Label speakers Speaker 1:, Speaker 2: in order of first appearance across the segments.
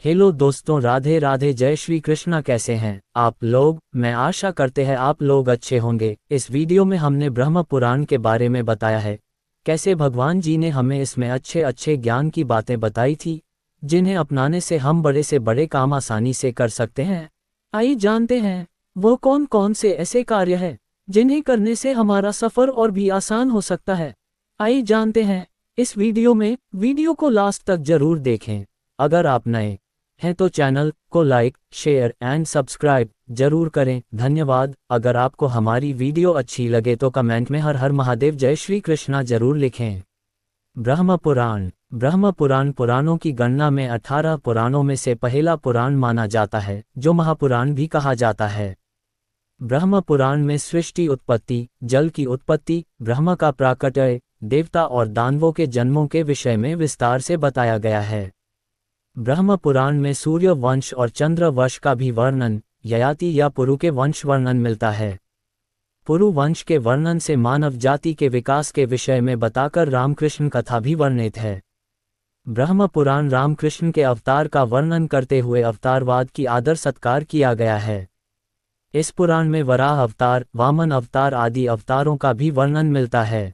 Speaker 1: Hello दोस्तों, राधे राधे, जय श्री कृष्णा। कैसे हैं आप लोग? मैं आशा करते हैं आप लोग अच्छे होंगे। इस वीडियो में हमने ब्रह्म पुराण के बारे में बताया है, कैसे भगवान जी ने हमें इसमें अच्छे अच्छे ज्ञान की बातें बताई थी, जिन्हें अपनाने से हम बड़े से बड़े काम आसानी से कर सकते हैं। आइए जानते हैं वो कौन कौन से ऐसे कार्य हैं जिन्हें करने से हमारा सफ़र और भी आसान हो सकता है। आइए जानते हैं इस वीडियो में। वीडियो को लास्ट तक जरूर देखें। अगर आप नए हैं तो चैनल को लाइक, शेयर एंड सब्सक्राइब जरूर करें। धन्यवाद। अगर आपको हमारी वीडियो अच्छी लगे तो कमेंट में हर हर महादेव, जय श्री कृष्णा जरूर लिखें। ब्रह्म पुराण। ब्रह्म पुराण पुराणों की गणना में 18 पुराणों में से पहला पुराण माना जाता है, जो महापुराण भी कहा जाता है। ब्रह्म पुराण में सृष्टि उत्पत्ति, जल की उत्पत्ति, ब्रह्म का प्राकट्य, देवता और दानवों के जन्मों के विषय में विस्तार से बताया गया है। ब्रह्म पुराण में सूर्य वंश और चंद्र वंश का भी वर्णन, ययाति या पुरु के वंश वर्णन मिलता है। पुरु वंश के वर्णन से मानव जाति के विकास के विषय में बताकर रामकृष्ण कथा भी वर्णित है। ब्रह्म पुराण रामकृष्ण के अवतार का वर्णन करते हुए अवतारवाद की आदर सत्कार किया गया है। इस पुराण में वराह अवतार, वामन अवतार आदि अवतारों का भी वर्णन मिलता है।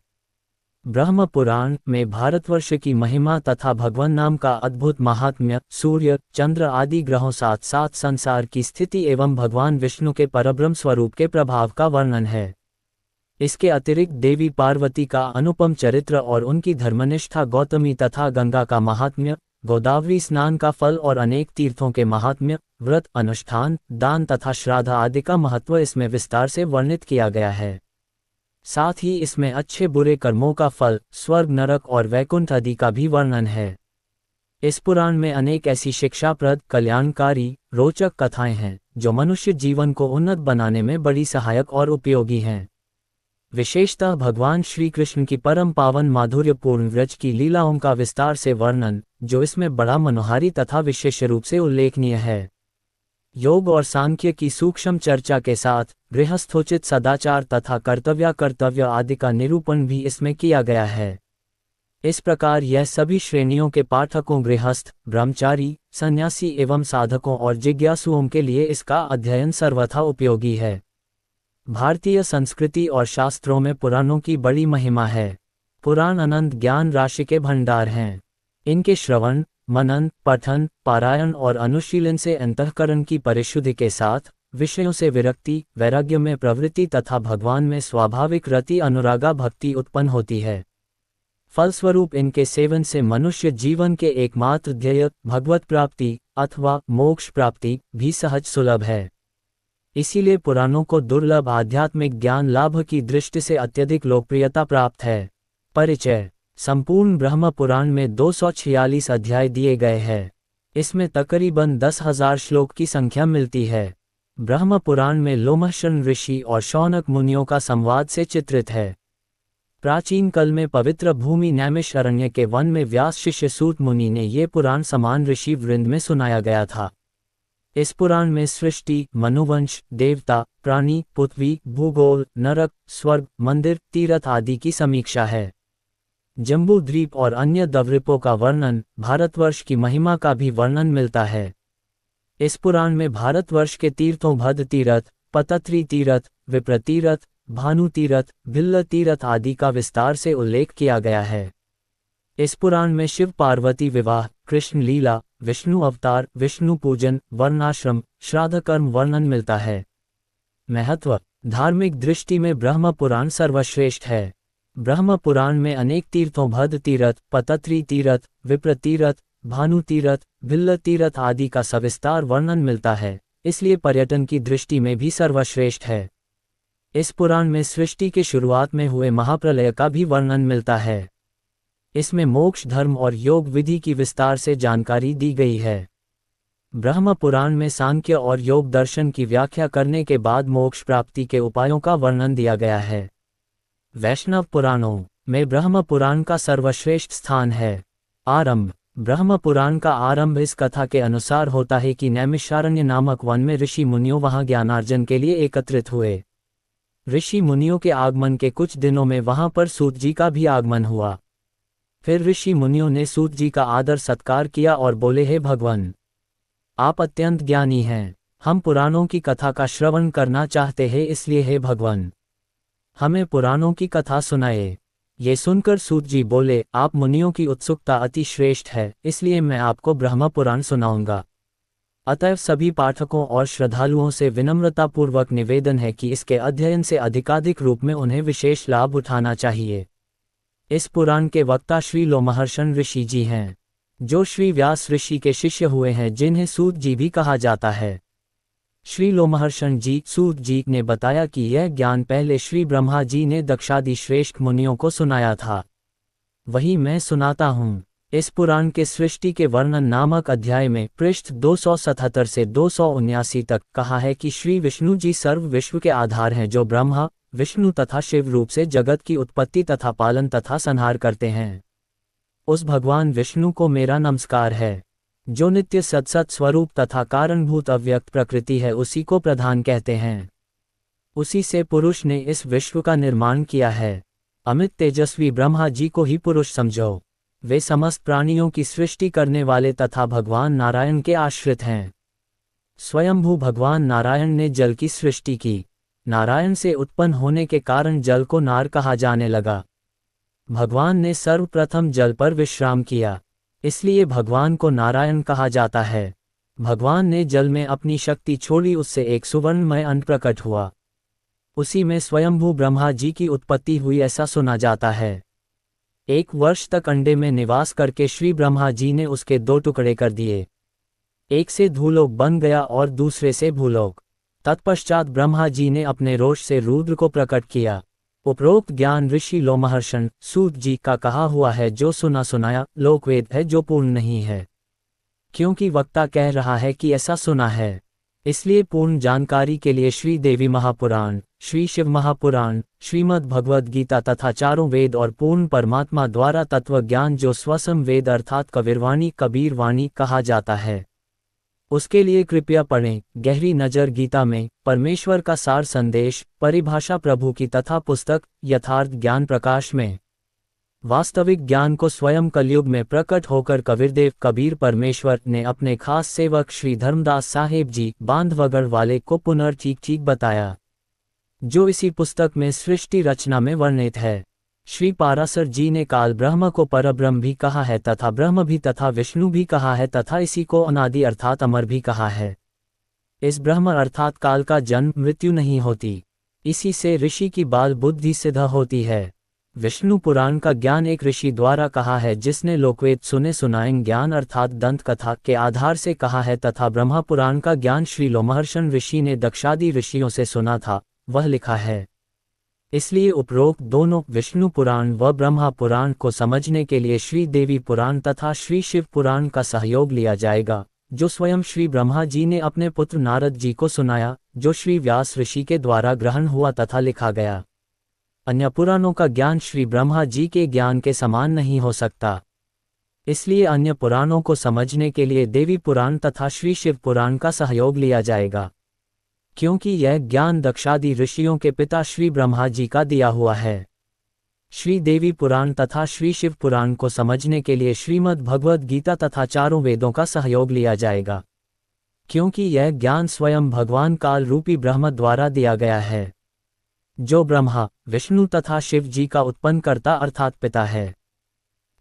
Speaker 1: ब्रह्म पुराण में भारतवर्ष की महिमा तथा भगवान नाम का अद्भुत महात्म्य, सूर्य, चंद्र आदि ग्रहों साथ साथ संसार की स्थिति एवं भगवान विष्णु के परब्रह्म स्वरूप के प्रभाव का वर्णन है। इसके अतिरिक्त देवी पार्वती का अनुपम चरित्र और उनकी धर्मनिष्ठा, गौतमी तथा गंगा का महात्म्य, गोदावरी स्नान का फल और अनेक तीर्थों के महात्म्य, व्रत, अनुष्ठान, दान तथा श्राद्ध आदि का महत्व इसमें विस्तार से वर्णित किया गया है। साथ ही इसमें अच्छे बुरे कर्मों का फल, स्वर्ग, नरक और वैकुंठ आदि का भी वर्णन है। इस पुराण में अनेक ऐसी शिक्षाप्रद, कल्याणकारी, रोचक कथाएं हैं जो मनुष्य जीवन को उन्नत बनाने में बड़ी सहायक और उपयोगी हैं। विशेषतः भगवान श्री कृष्ण की परम पावन माधुर्यपूर्ण व्रज की लीलाओं का विस्तार से वर्णन, जो इसमें बड़ा मनोहारी तथा विशेष रूप से उल्लेखनीय है। योग और सांख्य की सूक्ष्म चर्चा के साथ गृहस्थोचित सदाचार तथा कर्तव्य आदि का निरूपण भी इसमें किया गया है। इस प्रकार यह सभी श्रेणियों के पाठकों, गृहस्थ, ब्रह्मचारी, सन्यासी एवं साधकों और जिज्ञासुओं के लिए इसका अध्ययन सर्वथा उपयोगी है। भारतीय संस्कृति और शास्त्रों में पुराणों की बड़ी महिमा है। पुराण अनंत ज्ञान राशि के भंडार हैं। इनके श्रवण, मनन, पठन, पारायण और अनुशीलन से अंतःकरण की परिशुद्धि के साथ विषयों से विरक्ति, वैराग्य में प्रवृत्ति तथा भगवान में स्वाभाविक रति, अनुरागा, भक्ति उत्पन्न होती है। फलस्वरूप इनके सेवन से मनुष्य जीवन के एकमात्र ध्येय भगवत प्राप्ति अथवा मोक्ष प्राप्ति भी सहज सुलभ है। इसीलिए पुराणों को दुर्लभ आध्यात्मिक ज्ञान लाभ की दृष्टि से अत्यधिक लोकप्रियता प्राप्त है। परिचय। संपूर्ण ब्रह्म पुराण में 246 अध्याय दिए गए हैं। इसमें तकरीबन 10,000 श्लोक की संख्या मिलती है। ब्रह्म पुराण में लोमहर्षण ऋषि और शौनक मुनियों का संवाद से चित्रित है। प्राचीन काल में पवित्र भूमि नैमिषारण्य के वन में व्यास शिष्य सूत मुनि ने ये पुराण समान ऋषि वृंद में सुनाया गया था। इस पुराण में सृष्टि, मनुवंश, देवता, प्राणी, पृथ्वी, भूगोल, नरक, स्वर्ग, मंदिर, तीर्थ आदि की समीक्षा है। जम्बू द्वीप और अन्य द्वीपों का वर्णन, भारतवर्ष की महिमा का भी वर्णन मिलता है। इस पुराण में भारतवर्ष के तीर्थों भद्र तीर्थ, पतत्री तीर्थ, विप्र तीर्थ, भानु तीर्थ, भिल्ल तीर्थ आदि का विस्तार से उल्लेख किया गया है। इस पुराण में शिव पार्वती विवाह, कृष्ण लीला, विष्णु अवतार, विष्णु पूजन, वर्णाश्रम, श्राद्ध कर्म वर्णन मिलता है। महत्व। धार्मिक दृष्टि में ब्रह्म पुराण सर्वश्रेष्ठ है। ब्रह्म पुराण में अनेक तीर्थों भद्र तीर्थ, पतत्री तीर्थ, विप्र तीर्थ, भानु तीर्थ, भिल्ल तीर्थ आदि का सविस्तार वर्णन मिलता है, इसलिए पर्यटन की दृष्टि में भी सर्वश्रेष्ठ है। इस पुराण में सृष्टि के शुरुआत में हुए महाप्रलय का भी वर्णन मिलता है। इसमें मोक्ष, धर्म और योग विधि की विस्तार से जानकारी दी गई है। ब्रह्म पुराण में सांख्य और योग दर्शन की व्याख्या करने के बाद मोक्ष प्राप्ति के उपायों का वर्णन दिया गया है। वैष्णव पुराणों में ब्रह्म पुराण का सर्वश्रेष्ठ स्थान है। आरंभ। ब्रह्म पुराण का आरंभ इस कथा के अनुसार होता है कि नैमिषारण्य नामक वन में ऋषि मुनियों वहां ज्ञानार्जन के लिए एकत्रित हुए। ऋषि मुनियों के आगमन के कुछ दिनों में वहां पर सूत जी का भी आगमन हुआ। फिर ऋषि मुनियों ने सूत जी का आदर सत्कार किया और बोले, हे भगवान, आप अत्यंत ज्ञानी हैं। हम पुराणों की कथा का श्रवण करना चाहते हैं, इसलिए हे भगवान, हमें पुराणों की कथा सुनाए। ये सुनकर सूत जी बोले, आप मुनियों की उत्सुकता अति श्रेष्ठ है, इसलिए मैं आपको ब्रह्म पुराण सुनाऊंगा। अतएव सभी पाठकों और श्रद्धालुओं से विनम्रतापूर्वक निवेदन है कि इसके अध्ययन से अधिकाधिक रूप में उन्हें विशेष लाभ उठाना चाहिए। इस पुराण के वक्ता श्री लोमहर्षण ऋषि जी हैं, जो श्री व्यास ऋषि के शिष्य हुए हैं, जिन्हें सूत जी भी कहा जाता है। श्री लोमहर्षण जी सूत जी ने बताया कि यह ज्ञान पहले श्री ब्रह्मा जी ने दक्षादि श्रेष्ठ मुनियों को सुनाया था, वही मैं सुनाता हूँ। इस पुराण के सृष्टि के वर्णन नामक अध्याय में पृष्ठ 277 से 279 तक कहा है कि श्री विष्णु जी सर्व विश्व के आधार हैं, जो ब्रह्मा विष्णु तथा शिव रूप से जगत की उत्पत्ति तथा पालन तथा संहार करते हैं। उस भगवान विष्णु को मेरा नमस्कार है। जो नित्य सत्सत स्वरूप तथा कारणभूत अव्यक्त प्रकृति है, उसी को प्रधान कहते हैं। उसी से पुरुष ने इस विश्व का निर्माण किया है। अमित तेजस्वी ब्रह्मा जी को ही पुरुष समझो। वे समस्त प्राणियों की सृष्टि करने वाले तथा भगवान नारायण के आश्रित हैं। स्वयंभू भगवान नारायण ने जल की सृष्टि की। नारायण से उत्पन्न होने के कारण जल को नार कहा जाने लगा। भगवान ने सर्वप्रथम जल पर विश्राम किया, इसलिए भगवान को नारायण कहा जाता है। भगवान ने जल में अपनी शक्ति छोड़ी, उससे एक सुवर्णमय अंड प्रकट हुआ। उसी में स्वयंभू ब्रह्मा जी की उत्पत्ति हुई, ऐसा सुना जाता है। 1 वर्ष तक अंडे में निवास करके श्री ब्रह्मा जी ने उसके 2 टुकड़े कर दिए। एक से धूलोक बन गया और दूसरे से भूलोक। तत्पश्चात ब्रह्मा जी ने अपने रोष से रुद्र को प्रकट किया। उपरोक्त ज्ञान ऋषि लोमहर्षण सूत जी का कहा हुआ है, जो सुना सुनाया लोकवेद है, जो पूर्ण नहीं है। क्योंकि वक्ता कह रहा है कि ऐसा सुना है, इसलिए पूर्ण जानकारी के लिए श्री देवी महापुराण, श्री शिव महापुराण, श्रीमद् भगवद गीता तथा चारों वेद और पूर्ण परमात्मा द्वारा तत्व ज्ञान, जो स्वसम वेद अर्थात कबीरवाणी कबीरवाणी कहा जाता है, उसके लिए कृपया पढ़ें। गहरी नजर गीता में परमेश्वर का सार संदेश, परिभाषा प्रभु की तथा पुस्तक यथार्थ ज्ञान प्रकाश में वास्तविक ज्ञान को स्वयं कलयुग में प्रकट होकर कबीरदेव कबीर परमेश्वर ने अपने खास सेवक श्री धर्मदास साहेब जी बांधवगढ़ वाले को पुनर्चीक बताया, जो इसी पुस्तक में सृष्टि रचना में वर्णित है। श्री पाराशर जी ने काल ब्रह्म को परब्रह्म भी कहा है तथा ब्रह्म भी तथा विष्णु भी कहा है तथा इसी को अनादि अर्थात अमर भी कहा है। इस ब्रह्म अर्थात काल का जन्म मृत्यु नहीं होती, इसी से ऋषि की बाल बुद्धि सिद्ध होती है। विष्णु पुराण का ज्ञान एक ऋषि द्वारा कहा है, जिसने लोकवेद सुने सुनाएं ज्ञान अर्थात दंत कथा के आधार से कहा है, तथा ब्रह्मा पुराण का ज्ञान श्री लोमहर्षण ऋषि ने दक्षादि ऋषियों से सुना था, वह लिखा है। इसलिए उपरोक्त दोनों विष्णु पुराण व ब्रह्मा पुराण को समझने के लिए श्री देवी पुराण तथा श्री शिव पुराण का सहयोग लिया जाएगा, जो स्वयं श्री ब्रह्मा जी ने अपने पुत्र नारद जी को सुनाया, जो श्री व्यास ऋषि के द्वारा ग्रहण हुआ तथा लिखा गया। अन्य पुराणों का ज्ञान श्री ब्रह्मा जी के ज्ञान के समान नहीं हो सकता, इसलिए अन्य पुराणों को समझने के लिए देवी पुराण तथा श्री शिव पुराण का सहयोग लिया जाएगा, क्योंकि यह ज्ञान दक्षादि ऋषियों के पिता श्री ब्रह्मा जी का दिया हुआ है। श्री देवी पुराण तथा श्री शिव पुराण को समझने के लिए श्रीमद् भगवद गीता तथा चारों वेदों का सहयोग लिया जाएगा, क्योंकि यह ज्ञान स्वयं भगवान काल रूपी ब्रह्म द्वारा दिया गया है, जो ब्रह्मा विष्णु तथा शिव जी का उत्पन्नकर्ता अर्थात पिता है।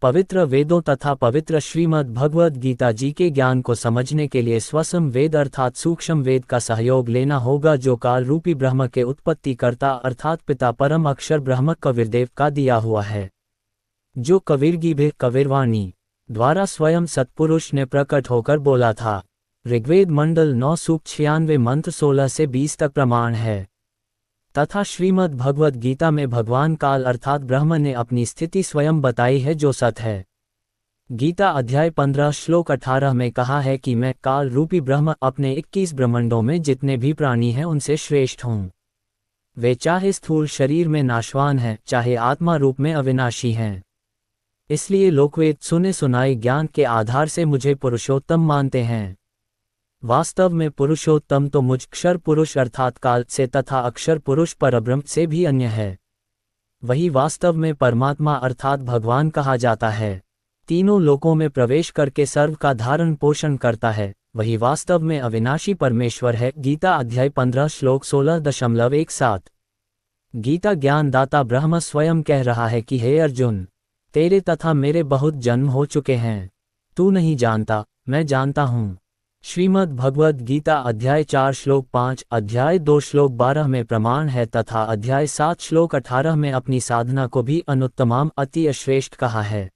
Speaker 1: पवित्र वेदों तथा पवित्र श्रीमद् भगवद गीता जी के ज्ञान को समझने के लिए स्वसम वेद अर्थात सूक्ष्म वेद का सहयोग लेना होगा, जो काल रूपी ब्रह्म के उत्पत्तिकर्ता अर्थात पिता परम अक्षर ब्रह्म कबीरदेव का दिया हुआ है, जो कबीरगीभे कबीरवाणी द्वारा स्वयं सत्पुरुष ने प्रकट होकर बोला था। ऋग्वेद मंडल 9 सूक्त 96 मंत्र 16 से 20 तक प्रमाण है, तथा श्रीमद् भगवद गीता में भगवान काल अर्थात ब्रह्म ने अपनी स्थिति स्वयं बताई है, जो सत है। गीता अध्याय 15 श्लोक 18 में कहा है कि मैं काल रूपी ब्रह्म अपने 21 ब्रह्मांडों में जितने भी प्राणी हैं उनसे श्रेष्ठ हूँ। वे चाहे स्थूल शरीर में नाशवान हैं, चाहे आत्मा रूप में अविनाशी हैं। इसलिए लोकवेद सुने सुनाए ज्ञान के आधार से मुझे पुरुषोत्तम मानते हैं। वास्तव में पुरुषोत्तम तो मुझ क्षर पुरुष अर्थात काल से तथा अक्षर पुरुष परब्रह्म से भी अन्य है। वही वास्तव में परमात्मा अर्थात भगवान कहा जाता है। तीनों लोकों में प्रवेश करके सर्व का धारण पोषण करता है, वही वास्तव में अविनाशी परमेश्वर है। गीता अध्याय 15 श्लोक 16.17। गीता ज्ञानदाता ब्रह्म स्वयं कह रहा है कि हे अर्जुन, तेरे तथा मेरे बहुत जन्म हो चुके हैं, तू नहीं जानता, मैं जानता हूँ। श्रीमद् भगवद गीता अध्याय 4 श्लोक 5, अध्याय 2 श्लोक 12 में प्रमाण है तथा अध्याय 7 श्लोक 18 में अपनी साधना को भी अनुत्तमाम अति श्रेष्ठ कहा है।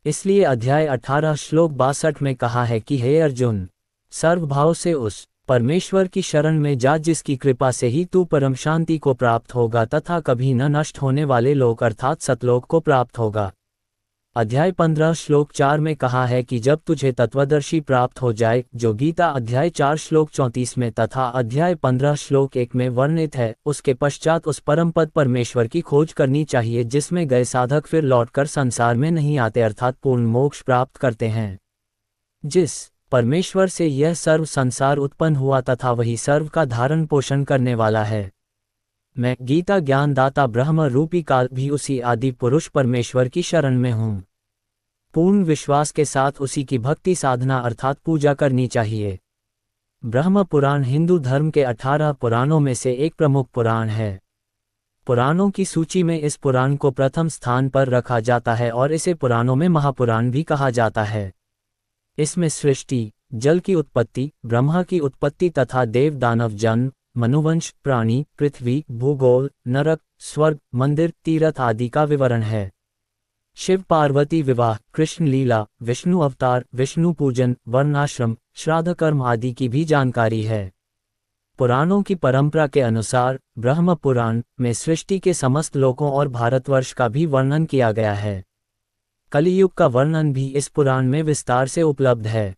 Speaker 1: इसलिए अध्याय 18 श्लोक 62 में कहा है कि हे अर्जुन, सर्वभाव से उस परमेश्वर की शरण में जा जिसकी कृपा से ही तू परम शांति को प्राप्त होगा तथा कभी न नष्ट होने वाले लोक अर्थात सतलोक को प्राप्त होगा। अध्याय 15 श्लोक 4 में कहा है कि जब तुझे तत्वदर्शी प्राप्त हो जाए, जो गीता अध्याय 4 श्लोक 34 में तथा अध्याय 15 श्लोक 1 में वर्णित है, उसके पश्चात उस परम पद परमेश्वर की खोज करनी चाहिए जिसमें गए साधक फिर लौटकर संसार में नहीं आते अर्थात पूर्ण मोक्ष प्राप्त करते हैं। जिस परमेश्वर से यह सर्व संसार उत्पन्न हुआ तथा वही सर्व का धारण पोषण करने वाला है। मैं गीता ज्ञानदाता ब्रह्म रूपी काल भी उसी आदि पुरुष परमेश्वर की शरण में हूँ। पूर्ण विश्वास के साथ उसी की भक्ति साधना अर्थात पूजा करनी चाहिए। ब्रह्म पुराण हिंदू धर्म के 18 पुराणों में से एक प्रमुख पुराण है। पुराणों की सूची में इस पुराण को प्रथम स्थान पर रखा जाता है और इसे पुराणों में महापुराण भी कहा जाता है। इसमें सृष्टि, जल की उत्पत्ति, ब्रह्मा की उत्पत्ति तथा देव दानव जन्म, मनुवंश, प्राणी, पृथ्वी, भूगोल, नरक, स्वर्ग, मंदिर, तीर्थ आदि का विवरण है। शिव पार्वती विवाह, कृष्ण लीला, विष्णु अवतार, विष्णु पूजन, वर्णाश्रम, श्राद्ध कर्म आदि की भी जानकारी है। पुराणों की परंपरा के अनुसार ब्रह्म पुराण में सृष्टि के समस्त लोकों और भारतवर्ष का भी वर्णन किया गया है। कलियुग का वर्णन भी इस पुराण में विस्तार से उपलब्ध है।